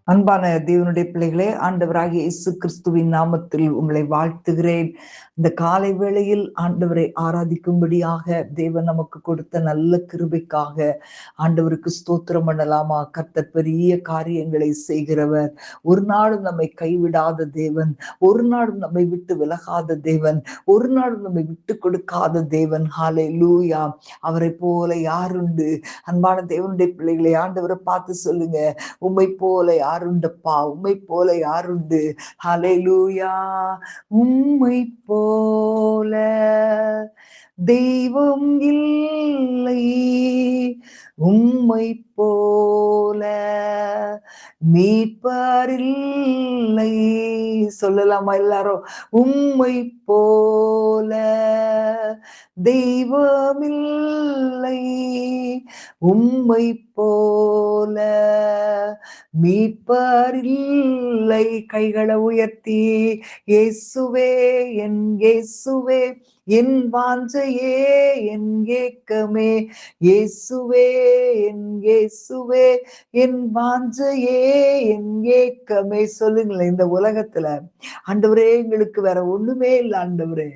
அன்பான தேவனுடைய பிள்ளைகளே, ஆண்டவராகிய இயேசு கிறிஸ்துவின் நாமத்தில் உங்களை வாழ்த்துகிறேன். இந்த காலை வேளையில் ஆண்டவரை ஆராதிக்கும்படியாக தேவன் நமக்கு கொடுத்த நல்ல கிருபைக்காக ஆண்டவருக்கு ஸ்தோத்திரம் பண்ணலாமா? கர்த்தர் பெரிய காரியங்களை செய்கிறவர். ஒரு நாளும் நம்மை கைவிடாத தேவன், ஒரு நாளும் நம்மை விட்டு விலகாத தேவன், ஒரு நாளும் நம்மை விட்டு கொடுக்காத தேவன். ஹல்லேலூயா! அவரை போல யாருண்டு? அன்பான தேவனுடைய பிள்ளைகளை ஆண்டவரை பார்த்து சொல்லுங்க, உம்மை போல யாருண்டப்பா, உம்மை போல யாருண்டு? ஹல்லேலூயா! உம்மை போல தெய்வம் இல்லை, உம்மை போல மீட்பர் இல்லை. சொல்லலாமா எல்லாரும்? உம்மை போல தெய்வமில்லை, உம்மை போல மீட்பர் இல்லை. கைகளை உயர்த்தி, இயேசுவே என் இயேசுவே என் வாஞ்சையே என் ஏக்கமே, இயேசுவே என் இயேசுவே என் வாஞ்சையே என் ஏக்கமே. சொல்லுங்களேன், இந்த உலகத்துல ஆண்டவரே எங்களுக்கு வேற ஒண்ணுமே இல்லை ஆண்டவரே.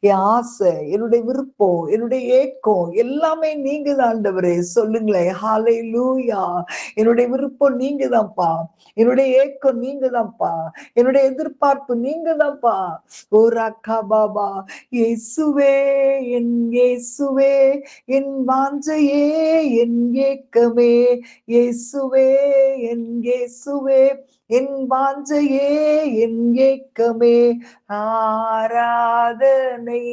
என் ஆசை, என்னுடைய விருப்பம், என்னுடைய ஏக்கம் எல்லாமே நீங்க தான் ஆண்டவரே. சொல்லுங்களேன், ஹல்லேலூயா! என்னுடைய விருப்பம் நீங்க தான்ப்பா, என்னுடைய ஏக்கம் நீங்க தான்ப்பா, என்னுடைய எதிர்பார்ப்பு நீங்க தான்ப்பா. ஓ ராக்கா பாபா, இயேசுவே என் இயேசுவே என் வாஞ்சையே என் ஏக்கமே, இயேசுவே என் இயேசுவே என் வாஞ்சையே என் ஏக்கமே. ஆராதனை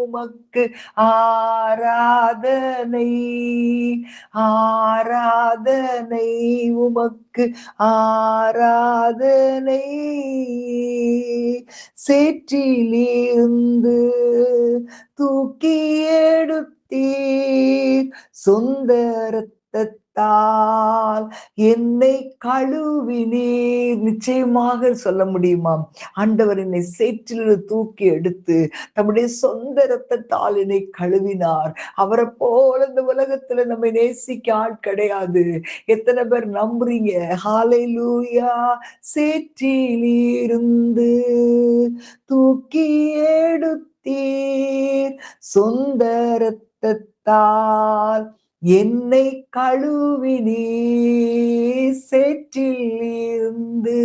உமக்கு, ஆராதனை, ஆராதனை உமக்கு, ஆராதனை. சேற்றிலிருந்து தூக்கி எடுத்தீர், சொந்த இரத்தத்தால் என்னை கழுவினீர். நிச்சயமாக சொல்ல முடியுமா? ஆண்டவர் என்னை சேற்றிலிருந்து தூக்கி எடுத்து தம்முடைய சொந்த இரத்தத்தால் என்னை கழுவினார். அவரை போல இந்த உலகத்துல நம்ம நேசிக்க ஆள் கிடையாது. எத்தனை பேர் நம்புறீங்க? ஹல்லேலூயா! சேற்றிலிருந்து தூக்கி எடுத்தீர், சொந்த இரத்தத்தால் என்னை கழுவினீர். சேற்றிலிருந்து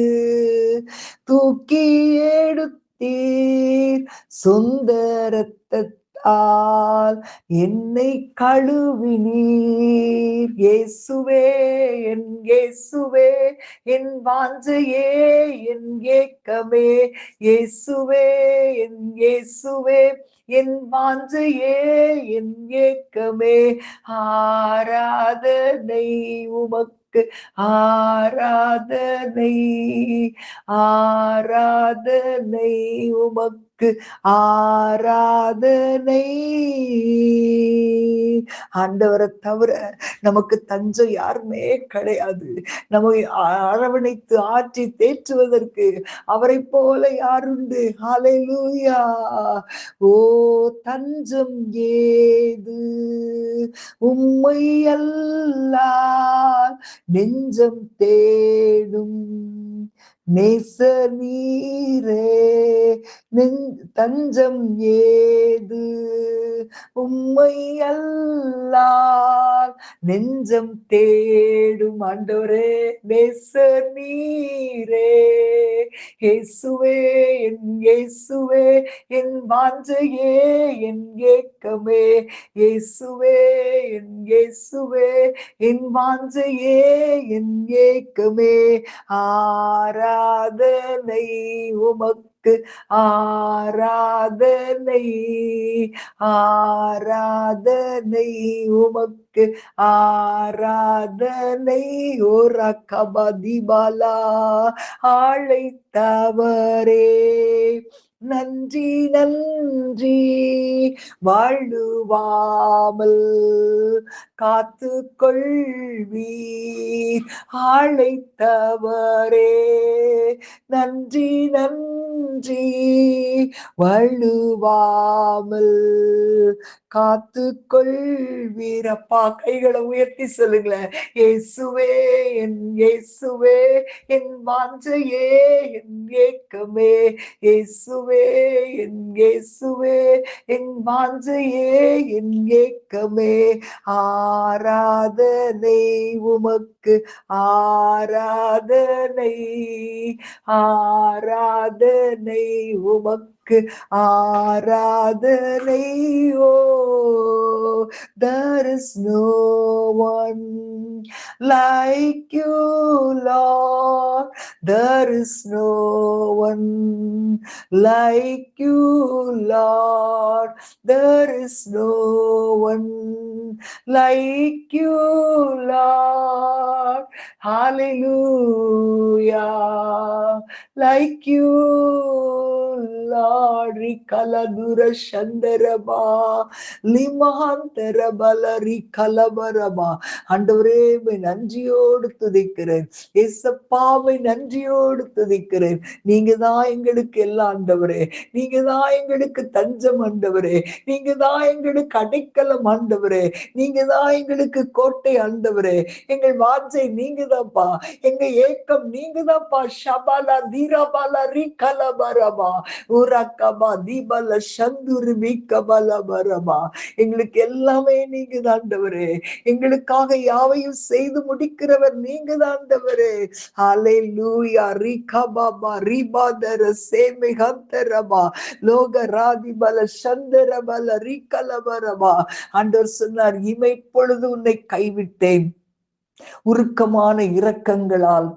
தூக்கி எடுத்தீர், சொந்த இரத்தத்தால் என்னை கழுவினீர். இயேசுவே என் இயேசுவே என் வாஞ்சையே என் ஏக்கமே, இயேசுவே என் இயேசுவே என் வாஞ்சையே என் ஏக்கமே. ஆராதனை உமக்கு, ஆராதனை, ஆராதனை உமக்கு, ஆராதனை. ஆண்டவரை தவிர நமக்கு தஞ்சம் யாருமே கிடையாது. நம்மை அரவணைத்து ஆற்றி தேற்றுவதற்கு அவரை போல யாருண்டு? ஹல்லேலூயா! ஓ தஞ்சம் ஏது உம்மை அல்லால், நெஞ்சம் தேடும் நேச நீரே. தஞ்சம் ஏது உம்மை அல்லால், நெஞ்சம் தேடும் ஆண்டவரே நேச நீரே. இயேசுவே என் இயேசுவே என் வாஞ்சையே என் ஏக்கமே, இயேசுவே என் இயேசுவே என் வாஞ்சையே என் ஏக்கமே. ஆராதனை உமக்கு, ஆராதனை, ஆராதனை உமக்கு, ஆராதனை. ஓ ரக்கபதிபாலா, அழைத்தவரே நன்றி நன்றி. வாழுவாமல் காத்து கொள்வீர் அழைத்தவரே. நன்றி நன்றி. வழுவாமல் காத்து கொள்வீரப்பா. கைகளை உயர்த்தி சொல்லுங்களேன். இயேசுவே என் இயேசுவே, என் வாஞ்சையே, என் ஏக்கமே. இயேசுவே என் இயேசுவே, என் வாஞ்சையே, என் ஏக்கமே. ஆராதனை உமக்கு, ஆராதனை, ஆராதனை உமக்கு, ஆராதனை. ஓ, there is no one like you, Lord. There is no one like you, Lord. There is no one like you, Lord. Hallelujah. Like you, Lord. Rikaladura Shandaraba Limahantarabala Rikalabaraba. ஆண்டவரே நன்றியோடு துதிக்கிறேன். ஏசப்பாவை நன்றியோடு துதிக்கிறேன். நீங்க தான் எங்களுக்கு எல்லாம் ஆண்டவரே. நீங்க தான் எங்களுக்கு தஞ்சம் ஆண்டவரே. நீங்க தான் எங்களுக்கு அடைக்கலம் ஆண்டவரே. நீங்க தான் எங்களுக்கு கோட்டை ஆண்டவரே. எங்கள் வாஞ்சை நீங்க தான்ப்பா. எங்க ஏக்கம் நீங்க தான்ப்பா. ஷபாலா தீரபாலா ரீகலபரபா ஊரக்கபா தீபல சந்துரு மீகபலபரபா. எங்களுக்கு எல்லாமே நீங்க தான் ஆண்டவரே. எங்களுக்காக யாவையும் செய்து முடிக்கிறவர் நீங்க தான் ஆண்டவரே. ஹல்லேலூயா. ரிகபாபா ரிபாதர சேமிகந்தரபா லோக ராதிபல சந்தரபல ரிகலபரபா. ஆண்டவர் சொன்னார், இமைப்பொழுது உன்னை கைவிட்டேன், உருக்கமான இரக்கங்களால்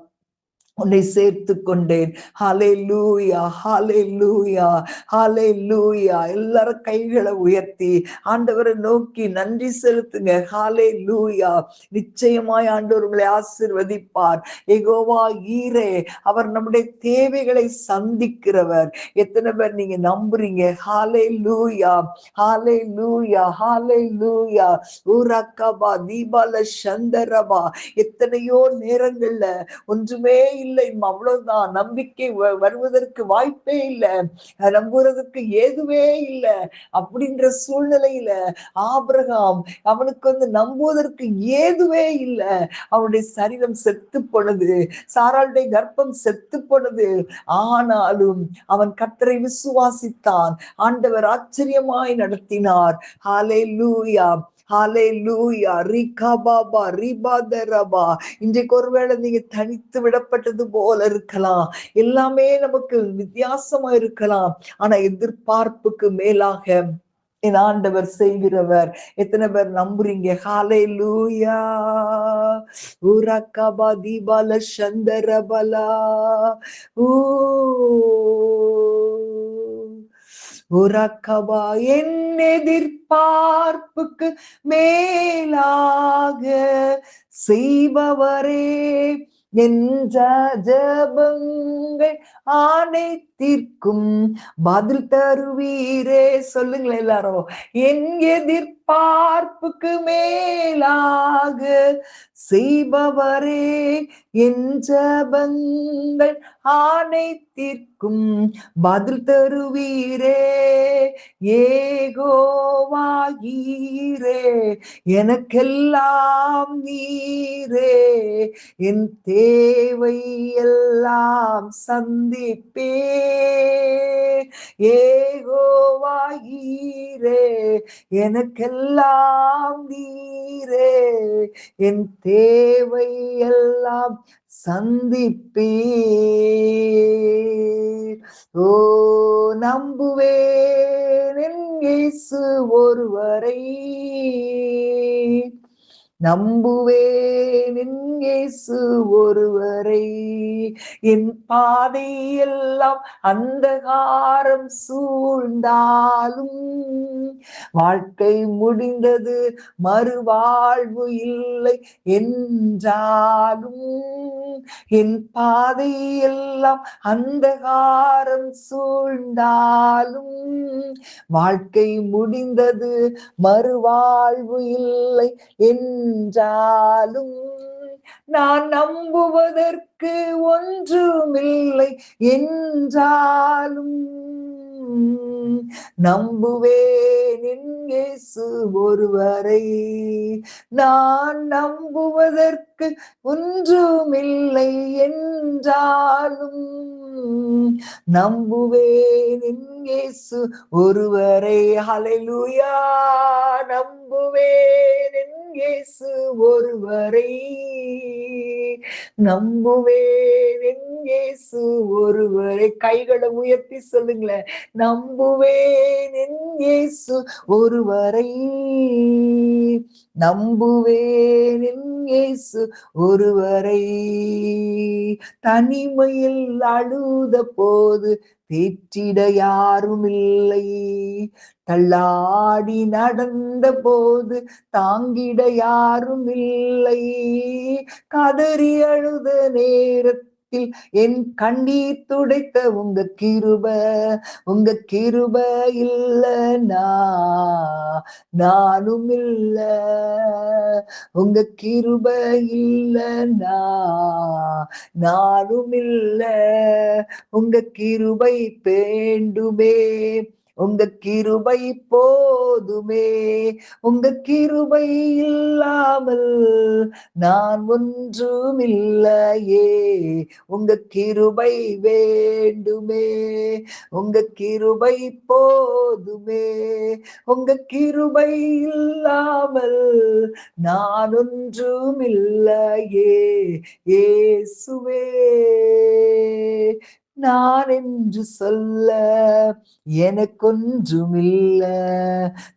உன்னை சேர்த்து கொண்டேன். ஹல்லேலூயா, ஹல்லேலூயா, ஹல்லேலூயா. எல்லாரும் கைகளை உயர்த்தி ஆண்டவரை நோக்கி நன்றி செலுத்துங்க. ஹல்லேலூயா. நிச்சயமாய் ஆண்டவர் உங்களை ஆசீர்வதிப்பார். யெகோவா ஈரே, அவர் நம்முடைய தேவைகளை சந்திக்கிறவர். எத்தனை பேர் நீங்க நம்புறீங்க? ஹல்லேலூயா, ஹல்லேலூயா, ஹல்லேலூயா. ஊரக்கபா தீபால சந்தரபா. எத்தனையோ நேரங்கள்ல ஒன்றுமே இல்லை, அவ்வளவுதான், நம்பிக்கை வருவதற்கு வாய்ப்பே இல்லை, நம்புறதுக்கு ஏதுவே இல்லை அப்படின்ற சூழ்நிலையில ஆபிரகாம் அவனுக்கு நம்புவதற்கு ஏதுவே இல்லை. அவனுடைய சரீரம் செத்து போனது, சாராளுடைய கர்ப்பம் செத்து போனது. ஆனாலும் அவன் கர்த்தரை விசுவாசித்தான். ஆண்டவர் ஆச்சரியமாய் நடத்தினார். ஹல்லேலூயா, ஹல்லேலூயா. ரிகபாபா ரிபாதரபா. இன்றைக்கு ஒருவேளை நீங்க தனித்து விடப்பட்டது போல இருக்கலாம். எல்லாமே நமக்கு வித்தியாசமா இருக்கலாம். ஆனா எதிர்பார்ப்புக்கு மேலாக என் ஆண்டவர் செய்கிறவர். எத்தனை பேர் நம்புறீங்க? ஹல்லேலூயா. உரக்கபா தீபால சந்தரபலா ஊ உரக்கபா. என் எதிர்பார்ப்புக்கு மேலாக செய்பவரே, என் ஜெபங்கள் அனைத்திற்கும் பதில் தருவீரே. சொல்லுங்களேன் எல்லாரும். என் எதிர்பார்ப்புக்கு மேலாக செய்பவரே, என் ஜெபங்கள் அனைத்திற்கும் பதில் தருவீரே. யெகோவாயீரே, எனக்கெல்லாம் நீரே, என் தேவை எல்லாம் சந்திப்பே. யெகோவாயீரே, எனக்கெல்லாம் நீரே, என் தேவை எல்லாம் சந்திப்பீர். ஓ, நம்புவேன் என் இயேசு ஒருவரை, நம்புவேன் என் இயேசு ஒருவரை. என் பாதையெல்லாம் அந்தகாரம் சூழ்ந்தாலும், வாழ்க்கை முடிந்தது மறுவாழ்வு இல்லை என்றாலும், என் பாதையெல்லாம் அந்தகாரம் சூழ்ந்தாலும், வாழ்க்கை முடிந்தது மறுவாழ்வு இல்லை என்றாலும், நான் நம்புவதற்கு ஒன்றுமில்லை என்றாலும், நம்புவேன் என் இயேசு ஒருவரை. நான் நம்புவதற்கு ஒன்றுமில்லை என்றாலும், நம்புவேன் என் இயேசு ஒருவரை. ஹல்லேலூயா. நம்புவேன் என் இயேசு ஒருவரை. நம்புவேன் என் இயேசு ஒருவரை. கைகளை உயர்த்தி சொல்லுங்களேன். நம்புவேன் என் இயேசு ஒருவரை. நம்புவேன் என் இயேசு ஒருவரை. தனிமையில் அழுத போது தேற்றிட யாரும் இல்லை, தள்ளாடி நடந்த போது தாங்கிட யாரும் இல்லை, கதறி அழுத நேரத்தில் என் கண்ணீர் துடைத்த உங்க கிருப இல்லைனா நானும் இல்ல. உங்க கிருப இல்லைனா நானும் இல்ல. உங்க கிருபை வேண்டுமே, உங்க கிருபை போதுமே. உங்க கிருபை இல்லாமல் நான் ஒன்றுமில்லையே. உங்க கிருபை வேண்டுமே, உங்க கிருபை போதுமே. உங்க கிருபை இல்லாமல் நான் ஒன்றுமில்லையே. இயேசுவே, நான் என்று சொல்ல எனக்கொன்றுமில்ல,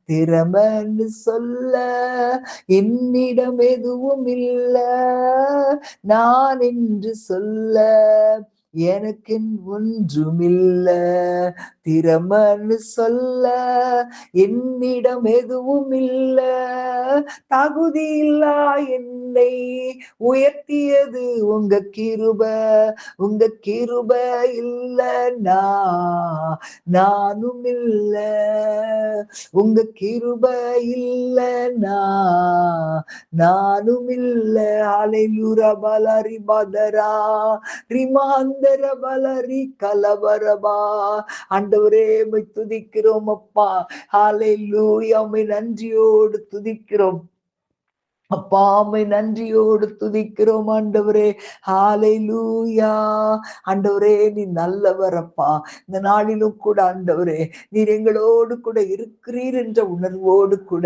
திறமன்னு சொல்ல என்னிடம் எதுவும் இல்ல. நான் என்று சொல்ல எனக்கு ஒன்றுமில்ல, திறமன்னு சொல்ல என்னிடம் எதுவும் இல்ல. தகுதி இல்லா என்னை உயர்த்தியது உங்க கிருப. உங்க கிருப இல்லைனா நானும் இல்ல. உங்க கிருப இல்லைனா நானும் இல்ல. ஹல்லேலூயா. பலரி பதரா ரிமாந்தர பலரி கலவரபா. ஆண்டவரே உம்மை துதிக்கிறோம் அப்பா. ஹல்லேலூயா. உம்மை நன்றியோடு துதிக்கிறோம் அப்பா. உம்மை நன்றியோடு துதிக்கிறோம் ஆண்டவரே. ஹல்லேலூயா. ஆண்டவரே நீ நல்லவர் அப்பா. இந்த நாளிலும் கூட ஆண்டவரே நீர் எங்களோடு கூட இருக்கிறீர் என்ற உணர்வோடு கூட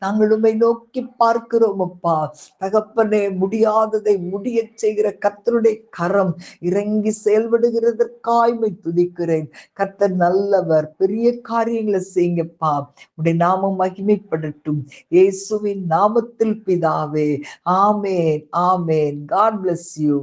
நாங்கள் உம்மை நோக்கி பார்க்கிறோம் அப்பா. தகப்பனே, முடியாததை முடிய செய்கிற கர்த்தருடைய கரம் இறங்கி செயல்படுகிறதற்காய் உம்மை துதிக்கிறேன். கர்த்தர் நல்லவர், பெரிய காரியங்களை செய்யுங்கப்பா. உடைய நாமம் மகிமைப்படட்டும் இயேசுவின் நாமத்தில் பிதாவே. ஆமேன், ஆமேன். God bless you.